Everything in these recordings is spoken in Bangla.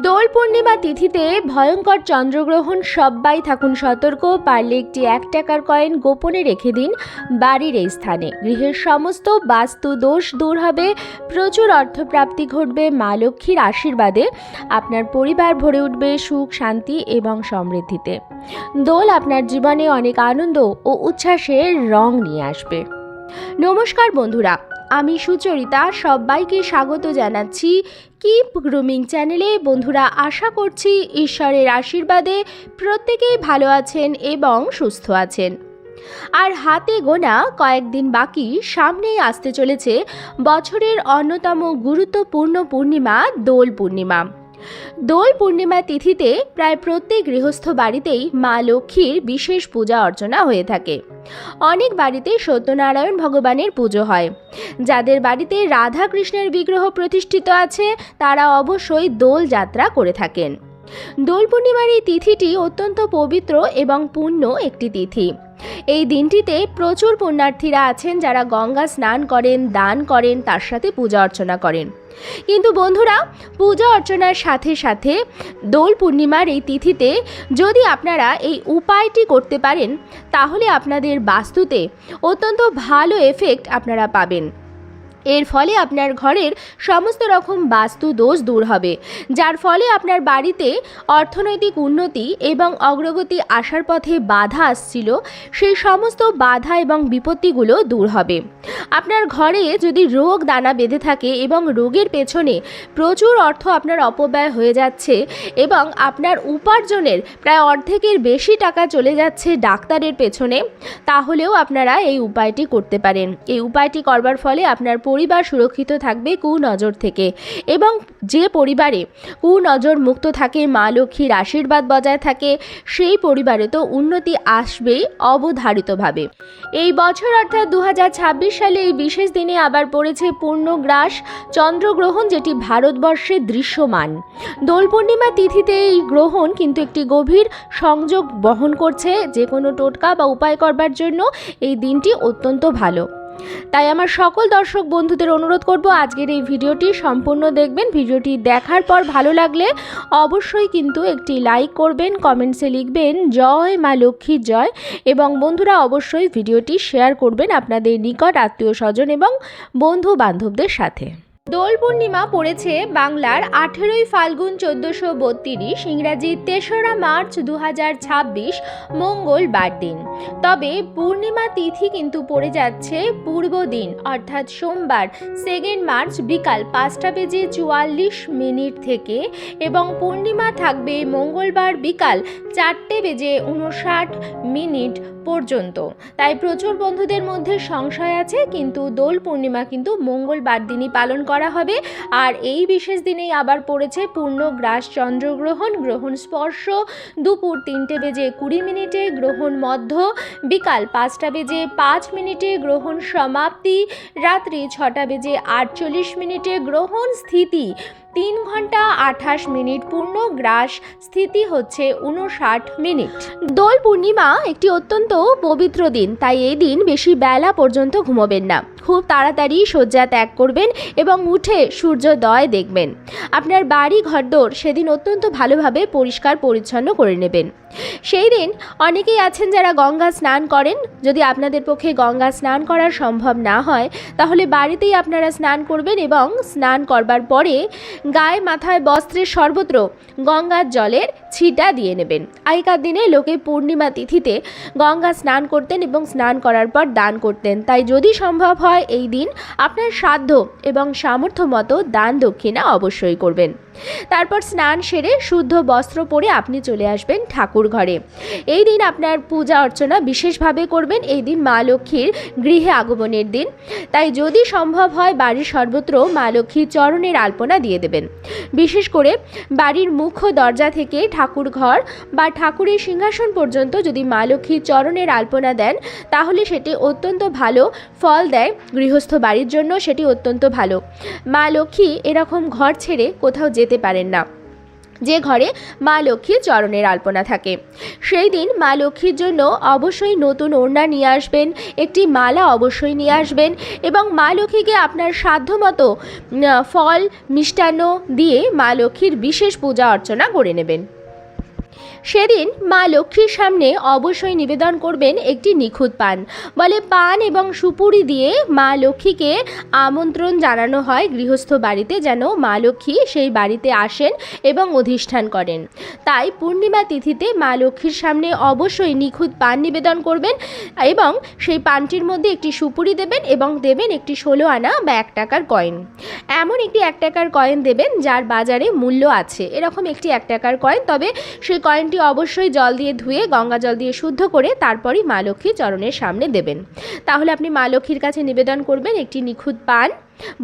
দোল পূর্ণিমা তিথিতে ভয়ঙ্কর চন্দ্রগ্রহণ। সবাই থাকুন সতর্ক। পারলে একটি 1 টাকার কয়েন গোপনে রেখে দিন বাড়ির এই স্থানে। গৃহের সমস্ত বাস্তু দোষ দূর হবে, প্রচুর অর্থপ্রাপ্তি ঘটবে। মা লক্ষ্মীর আশীর্বাদে আপনার পরিবার ভরে উঠবে সুখ, শান্তি এবং সমৃদ্ধিতে। দোল আপনার জীবনে অনেক আনন্দ ও উচ্ছ্বাসের রং নিয়ে আসবে। নমস্কার বন্ধুরা, আমি সুচরিতা। সবাইকে স্বাগত জানাচ্ছি কিপ গ্রুমিং চ্যানেলে। বন্ধুরা, আশা করছি ঈশ্বরের আশীর্বাদে প্রত্যেকেই ভালো আছেন এবং সুস্থ আছেন। আর হাতে গোনা কয়েকদিন বাকি, সামনেই আসতে চলেছে বছরের অন্যতম গুরুত্বপূর্ণ পূর্ণিমা দোল পূর্ণিমা। দোল পূর্ণিমা তিথিতে প্রায় প্রত্যেক গৃহস্থ বাড়িতেই মা লক্ষ্মীর বিশেষ পূজা অর্চনা হয়ে থাকে। অনেক বাড়িতে সত্যনারায়ণ ভগবানের পুজো হয়। যাদের বাড়িতে রাধা কৃষ্ণের বিগ্রহ প্রতিষ্ঠিত আছে তারা অবশ্যই দোল যাত্রা করে থাকেন। দোল পূর্ণিমার এই তিথিটি অত্যন্ত পবিত্র এবং পুণ্য একটি তিথি। এই দিনটিতে প্রচুর পুণ্যার্থীরা আছেন যারা গঙ্গা স্নান করেন, দান করেন, তার সাথে পূজা অর্চনা করেন। কিন্তু বন্ধুরা, পূজা অর্চনার সাথে সাথে দোল পূর্ণিমার এই তিথিতে যদি আপনারা এই উপায়টি করতে পারেন তাহলে আপনাদের বাস্তুতে অত্যন্ত ভালো এফেক্ট আপনারা পাবেন। এর ফলে আপনার ঘরের সমস্ত রকম বাস্তু দোষ দূর হবে, যার ফলে আপনার বাড়িতে অর্থনৈতিক উন্নতি এবং অগ্রগতি আসার পথে বাধা আসছিল, সেই সমস্ত বাধা এবং বিপত্তিগুলো দূর হবে। আপনার ঘরে যদি রোগ দানা বেঁধে থাকে এবং রোগের পেছনে প্রচুর অর্থ আপনার অপব্যয় হয়ে যাচ্ছে এবং আপনার উপার্জনের প্রায় অর্ধেকের বেশি টাকা চলে যাচ্ছে ডাক্তারের পেছনে, তাহলেও আপনারা এই উপায়টি করতে পারেন। এই উপায়টি করবার ফলে আপনার পরিবার সুরক্ষিত থাকবে কুনজর থেকে, এবং যে পরিবারে কুনজর মুক্ত থাকে, মা লক্ষ্মীর আশীর্বাদ বজায় থাকে, সেই পরিবারে তো উন্নতি আসবেই অবধারিতভাবে। এই বছর অর্থাৎ 2026 সালে এই বিশেষ দিনে আবার পড়েছে পূর্ণগ্রাস চন্দ্রগ্রহণ, যেটি ভারতবর্ষে দৃশ্যমান। দোল পূর্ণিমা তিথিতে এই গ্রহণ কিন্তু একটি গভীর সংযোগ বহন করছে। যে কোনো টোটকা বা উপায় করবার জন্য এই দিনটি অত্যন্ত ভালো। তাই আমার সকল দর্শক বন্ধুদের অনুরোধ করব আজকের এই ভিডিওটি সম্পূর্ণ দেখবেন। ভিডিওটি দেখার পর ভালো লাগলে অবশ্যই কিন্তু একটি লাইক করবেন, কমেন্টসে লিখবেন জয় মা লক্ষ্মীর জয়, এবং বন্ধুরা অবশ্যই ভিডিওটি শেয়ার করবেন আপনাদের নিকট আত্মীয় স্বজন এবং বন্ধু বান্ধবদের সাথে। দোল পূর্ণিমা পড়েছে বাংলার 18ই ফাল্গুন 1432, ইংরাজি 3রা মার্চ 2026 মঙ্গলবার দিন। তবে পূর্ণিমা তিথি কিন্তু পড়ে যাচ্ছে পূর্ব দিন অর্থাৎ সোমবার 2 মার্চ বিকাল 5:44 থেকে, এবং পূর্ণিমা থাকবে মঙ্গলবার বিকাল 4:59 পর্যন্ত। তাই প্রচুর বন্ধুদের মধ্যে সংশয় আছে, কিন্তু দোল পূর্ণিমা কিন্তু মঙ্গলবার দিনই পালন করা হবে। আর এই বিশেষ দিনেই আবার পড়েছে পূর্ণগ্রাস চন্দ্রগ্রহণ। গ্রহণ স্পর্শ দুপুর 3:20 গ্রহণ মধ্য বিকাল 5:05, গ্রহণ সমাপ্তি রাত্রি 6:48, গ্রহণ স্থিতি 3 ঘন্টা 28 মিনিট, পূর্ণ গ্রাস স্থিতি হচ্ছে 59 মিনিট। দোল পূর্ণিমা একটি অত্যন্ত পবিত্র দিন, তাই এই দিন বেশি বেলা পর্যন্ত ঘুমোবেন না। খুব তাড়াতাড়ি শয্যা ত্যাগ করবেন এবং উঠে সূর্যোদয় দেখবেন। আপনার বাড়ি ঘরদোর সেদিন অত্যন্ত ভালোভাবে পরিষ্কার পরিচ্ছন্ন করে নেবেন। সেই দিন অনেকেই আছেন যারা গঙ্গা স্নান করেন। যদি আপনাদের পক্ষে গঙ্গা স্নান করা সম্ভব না হয় তাহলে বাড়িতেই আপনারা স্নান করবেন, এবং স্নান করবার পরে গায়ে মাথায় বস্ত্রের সর্বত্র গঙ্গার জলের ছিটা দিয়ে নেবেন। আগেকার দিনে লোকে পূর্ণিমা তিথিতে গঙ্গা স্নান করতেন এবং স্নান করার পর দান করতেন। তাই যদি সম্ভব হয় এই দিন আপনার সাধ্য এবং সামর্থ্য মতো দান দক্ষিণা অবশ্যই করবেন। তারপর স্নান সেরে শুদ্ধ বস্ত্র পরে আপনি চলে আসবেন ঠাকুর ঘরে। এই দিন আপনার পূজা অর্চনা বিশেষভাবে করবেন। এই দিন মা লক্ষ্মীর গৃহে আগমনের দিন, তাই যদি সম্ভব হয় বাড়ির সর্বত্র মা লক্ষ্মীর চরণের আলপনা দিয়ে দেবেন। বিশেষ করে বাড়ির মুখ্য দরজা থেকে ঠাকুর ঘর বা ঠাকুরের সিংহাসন পর্যন্ত যদি মা লক্ষ্মীর চরণের আলপনা দেন তাহলে সেটি অত্যন্ত ভালো ফল দেয়। গৃহস্থ বাড়ির জন্য সেটি অত্যন্ত ভালো। মা লক্ষ্মী এরকম ঘর ছেড়ে কোথাও যেতে পারেন না, যে ঘরে মা লক্ষ্মীর চরণের আলপনা থাকে। সেই দিন মা লক্ষ্মীর জন্য অবশ্যই নতুন ওড়না নিয়ে আসবেন, একটি মালা অবশ্যই নিয়ে আসবেন এবং মা লক্ষ্মীকে আপনার সাধ্যমতো ফল মিষ্টান্ন দিয়ে মা লক্ষ্মীর বিশেষ পূজা অর্চনা করে নেবেন। সেদিন মা লক্ষ্মীর সামনে অবশ্যই নিবেদন করবেন একটি নিখুঁত পান। বলে পান এবং সুপুরি দিয়ে মা লক্ষ্মীকে আমন্ত্রণ জানানো হয় গৃহস্থ বাড়িতে, যেন মা লক্ষ্মী সেই বাড়িতে আসেন এবং অধিষ্ঠান করেন। তাই পূর্ণিমা তিথিতে মা লক্ষ্মীর সামনে অবশ্যই নিখুঁত পান নিবেদন করবেন এবং সেই পানটির মধ্যে একটি সুপুরি দেবেন এবং দেবেন একটি 16 আনা বা 1 টাকার কয়েন। এমন একটি 1 টাকার কয়েন দেবেন যার বাজারে মূল্য আছে, এরকম একটি 1 টাকার কয়েন। তবে সেই কয়েনটি অবশ্যই জল দিয়ে ধুয়ে গঙ্গা জল দিয়ে শুদ্ধ করে তারপরই মা লক্ষ্মীর চরণের সামনে দেবেন। তাহলে আপনি মা লক্ষ্মীর কাছে নিবেদন করবেন একটি নিখুঁত পান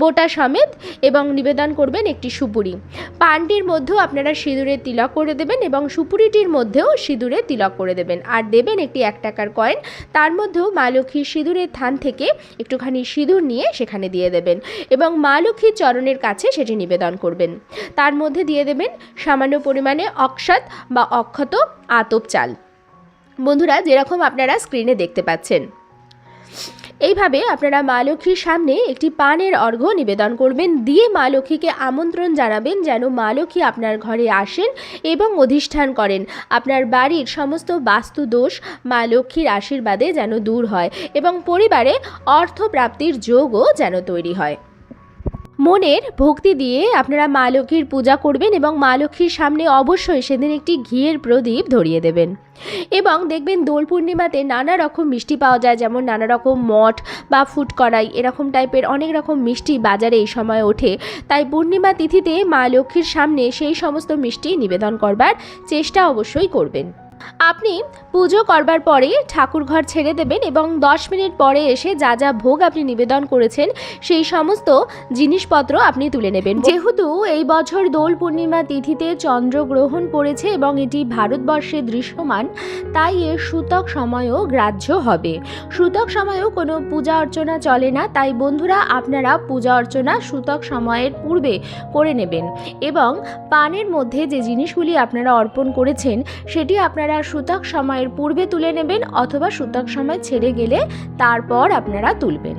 বোটা সমেত এবং নিবেদন করবেন একটি সুপুরি। পানটির মধ্যেও আপনারা সিঁদুরের তিলক করে দেবেন এবং সুপুরিটির মধ্যেও সিঁদুরের তিলক করে দেবেন। আর দেবেন একটি 1 টাকার কয়েন, তার মধ্যেও মা লক্ষ্মীর সিঁদুরের থান থেকে একটুখানি সিঁদুর নিয়ে সেখানে দিয়ে দেবেন এবং মা লক্ষ্মীর চরণের কাছে সেটি নিবেদন করবেন। তার মধ্যে দিয়ে দেবেন সামান্য পরিমাণে অক্ষত বা অক্ষত আতপ চাল। বন্ধুরা, যেরকম আপনারা স্ক্রিনে দেখতে পাচ্ছেন, এইভাবে আপনারা মা লক্ষ্মীর সামনে একটি পানের অর্ঘ্য নিবেদন করবেন, দিয়ে মা লক্ষ্মীকে আমন্ত্রণ জানাবেন যেন মা লক্ষ্মী আপনার ঘরে আসেন এবং অধিষ্ঠান করেন। আপনার বাড়ির সমস্ত বাস্তু দোষ মা লক্ষ্মীর আশীর্বাদে যেন দূর হয় এবং পরিবারে অর্থপ্রাপ্তির যোগও যেন তৈরি হয়। মনের ভক্তি দিয়ে আপনারা মা লক্ষ্মীর পূজা করবেন এবং মা লক্ষ্মীর সামনে অবশ্যই সেদিন একটি ঘিয়ের প্রদীপ ধরিয়ে দেবেন। এবং দেখবেন দোল পূর্ণিমাতে নানা রকম মিষ্টি পাওয়া যায়, যেমন নানা রকম মঠ বা ফুড কড়াই, এরকম টাইপের অনেক রকম মিষ্টি বাজারে এই সময় ওঠে। তাই পূর্ণিমা তিথিতে মা লক্ষ্মীর সামনে সেই সমস্ত মিষ্টি নিবেদন করবার চেষ্টা অবশ্যই করবেন। আপনি পুজো করবার পরে ঠাকুর ঘর ছেড়ে দেবেন এবং 10 মিনিট পরে এসে যা যা ভোগ আপনি নিবেদন করেছেন সেই সমস্ত জিনিসপত্র আপনি তুলে নেবেন। যেহেতু এই বছর দোল পূর্ণিমা তিথিতে চন্দ্রগ্রহণ পড়েছে এবং এটি ভারতবর্ষে দৃশ্যমান, তাই এর সূতক সময়ও গ্রাহ্য হবে। সূতক সময়েও কোনো পূজা অর্চনা চলে না, তাই বন্ধুরা আপনারা পূজা অর্চনা সূতক সময়ের পূর্বে করে নেবেন এবং পানের মধ্যে যে জিনিসগুলি আপনারা অর্পণ করেছেন সেটি আপনারা সূতক সময়ের পূর্বে তুলে নেবেন অথবা সূতক সময় ছেড়ে গেলে তারপর আপনারা তুলবেন।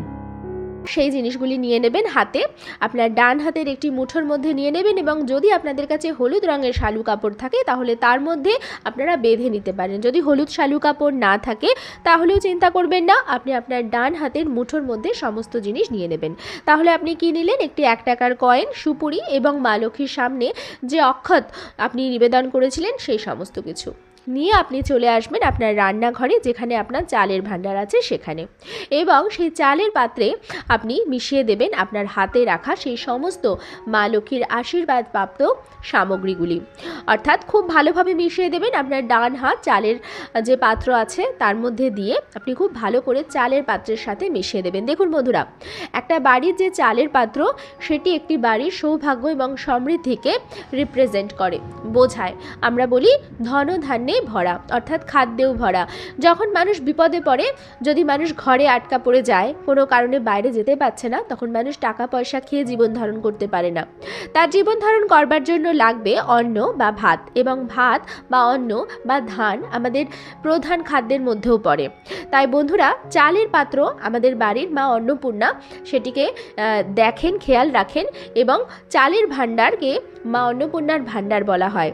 সেই জিনিসগুলি নিয়ে নেবেন হাতে, আপনার ডান হাতের একটি মুঠোর মধ্যে নিয়ে নেবেন এবং যদি আপনাদের কাছে হলুদ রঙের শালু কাপড় থাকে তাহলে তার মধ্যে আপনারা বেঁধে নিতে পারেন। যদি হলুদ শালু কাপড় না থাকে তাহলেও চিন্তা করবেন না, আপনি আপনার ডান হাতের মুঠোর মধ্যে সমস্ত জিনিস নিয়ে নেবেন। তাহলে আপনি কি নিলেন? একটি 1 টাকার কয়েন, সুপুরি এবং মা লক্ষ্মীর সামনে যে অক্ষত আপনি নিবেদন করেছিলেন সেই সমস্ত কিছু নিয়ে আপনি চলে আসবেন আপনার রান্নাঘরে, যেখানে আপনার চালের ভাণ্ডার আছে সেখানে, এবং সেই চালের পাত্রে আপনি মিশিয়ে দেবেন আপনার হাতে রাখা সেই সমস্ত মা লক্ষ্মীর আশীর্বাদ প্রাপ্ত সামগ্রীগুলি। অর্থাৎ খুব ভালোভাবে মিশিয়ে দেবেন। আপনার ডান হাত চালের যে পাত্র আছে তার মধ্যে দিয়ে আপনি খুব ভালো করে চালের পাত্রের সাথে মিশিয়ে দেবেন। দেখুন বন্ধুরা, একটা বাড়ির যে চালের পাত্র সেটি একটি বাড়ির সৌভাগ্য এবং সমৃদ্ধিকে রিপ্রেজেন্ট করে, বোঝায়। আমরা বলি ধন ধান্যে ভরা, অর্থাৎ খাদ্যেও ভরা। যখন মানুষ বিপদে পড়ে, যদি মানুষ ঘরে আটকা পড়ে যায়, কোনো কারণে বাইরে যেতে পারছে না, তখন মানুষ টাকা পয়সা খেয়ে জীবন ধারণ করতে পারে না। তার জীবন ধারণ করবার জন্য লাগবে অন্ন বা ভাত, এবং ভাত বা অন্ন বা ধান আমাদের প্রধান খাদ্যের মধ্যেও পড়ে। তাই বন্ধুরা, চালের পাত্র আমাদের বাড়ির মা অন্নপূর্ণা, সেটিকে দেখেন, খেয়াল রাখেন, এবং চালের ভাণ্ডারকে মা অন্নপূর্ণার ভাণ্ডার বলা হয়।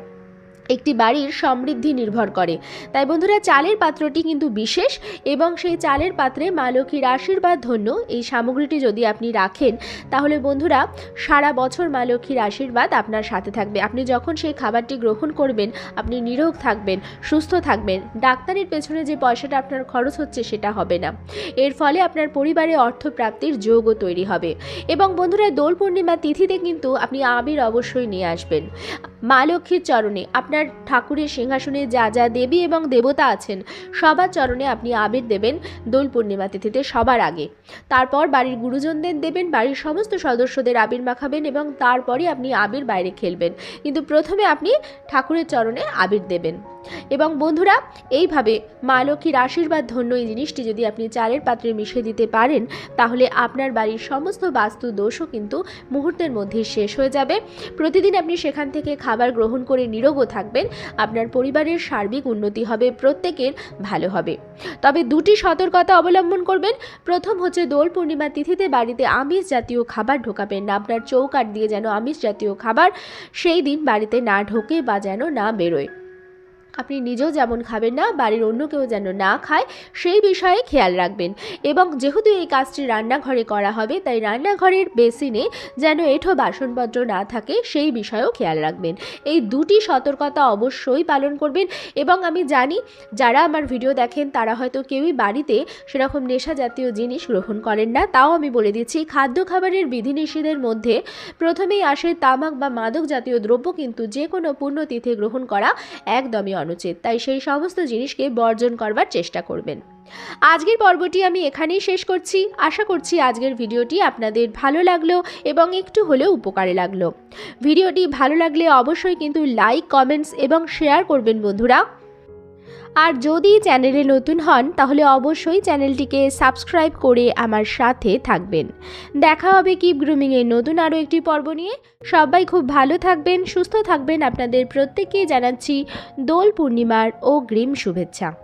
একটি বাড়ির সমৃদ্ধি নির্ভর করে। তাই বন্ধুরা, চালের পাত্রটি কিন্তু বিশেষ, এবং সেই চালের পাত্রে মা লক্ষ্মীর আশীর্বাদ ধন্য এই সামগ্রীটি যদি আপনি রাখেন, তাহলে বন্ধুরা সারা বছর মা লক্ষ্মীর আশীর্বাদ আপনার সাথে থাকবে। আপনি যখন সেই খাবারটি গ্রহণ করবেন, আপনি নিরোগ থাকবেন, সুস্থ থাকবেন। ডাক্তারের পেছনে যে পয়সাটা আপনার খরচ হচ্ছে সেটা হবে না। এর ফলে আপনার পরিবারে অর্থপ্রাপ্তির যোগও তৈরি হবে। এবং বন্ধুরা, দোল পূর্ণিমা তিথিতে কিন্তু আপনি আবির অবশ্যই নিয়ে আসবেন মা লক্ষ্মীর চরণে। আপনার ঠাকুরের সিংহাসনে যা যা দেবী এবং দেবতা আছেন সবার চরণে আপনি আবির দেবেন দোল পূর্ণিমা তিথিতে সবার আগে। তারপর বাড়ির গুরুজনদের দেবেন, বাড়ির সমস্ত সদস্যদের আবির মাখাবেন এবং তারপরে আপনি আবির বাইরে খেলবেন, কিন্তু প্রথমে আপনি ঠাকুরের চরণে আবির দেবেন। এবং বন্ধুরা, এইভাবে মা লক্ষ্মীর আশীর্বাদ ধন্য এই জিনিসটি যদি আপনি চালের পাত্রে মিশিয়ে দিতে পারেন, তাহলে আপনার বাড়ির সমস্ত বাস্তু দোষও কিন্তু মুহূর্তের মধ্যে শেষ হয়ে যাবে। প্রতিদিন আপনি সেখান থেকে খাবার গ্রহণ করে নিরোগও থাকবেন, আপনার পরিবারের সার্বিক উন্নতি হবে, প্রত্যেকের ভালো হবে। তবে দুটি সতর্কতা অবলম্বন করবেন। প্রথম হচ্ছে, দোল পূর্ণিমা তিথিতে বাড়িতে আমিষ জাতীয় খাবার ঢোকাবেন না। আপনার চৌকাঠ দিয়ে যেন আমিষ জাতীয় খাবার সেই দিন বাড়িতে না ঢোকে বা যেন না বেরোয়। আপনি নিজেও যেমন খাবেন না, বাড়ির অন্য কেউ যেন না খায়, সেই বিষয়ে খেয়াল রাখবেন। এবং যেহেতু এই কাজটি রান্নাঘরে করা হবে, তাই রান্নাঘরের বেসিনে যেন এঁঠো বাসনপত্র না থাকে, সেই বিষয়েও খেয়াল রাখবেন। এই দুটি সতর্কতা অবশ্যই পালন করবেন। এবং আমি জানি যারা আমার ভিডিও দেখেন তারা হয়তো কেউই বাড়িতে সেরকম নেশা জাতীয় জিনিস গ্রহণ করেন না। তাও আমি বলে দিচ্ছি, খাদ্য খাবারের বিধিনিষেধের মধ্যে প্রথমেই আসে তামাক বা মাদক জাতীয় দ্রব্য, কিন্তু যে কোনো পুণ্যতিথি গ্রহণ করা একদমই অনুচিত। তাই সেই সমস্ত জিনিসকে বর্জন করবার চেষ্টা করবেন। আজকের পর্বটি আমি এখানেই শেষ করছি। আশা করছি আজকের ভিডিওটি আপনাদের ভালো লাগলো এবং একটু হলেও উপকারে লাগলো। ভিডিওটি ভালো লাগলে অবশ্যই কিন্তু লাইক, কমেন্টস এবং শেয়ার করবেন বন্ধুরা। আর যদি চ্যানেলে নতুন হন তাহলে অবশ্যই চ্যানেলটিকে সাবস্ক্রাইব করে আমার সাথে থাকবেন। দেখা হবে কিপ গ্রুমিংয়ের নতুন আরও একটি পর্ব নিয়ে। সবাই খুব ভালো থাকবেন, সুস্থ থাকবেন। আপনাদের প্রত্যেককেই জানাচ্ছি দোল পূর্ণিমার অগ্রিম শুভেচ্ছা।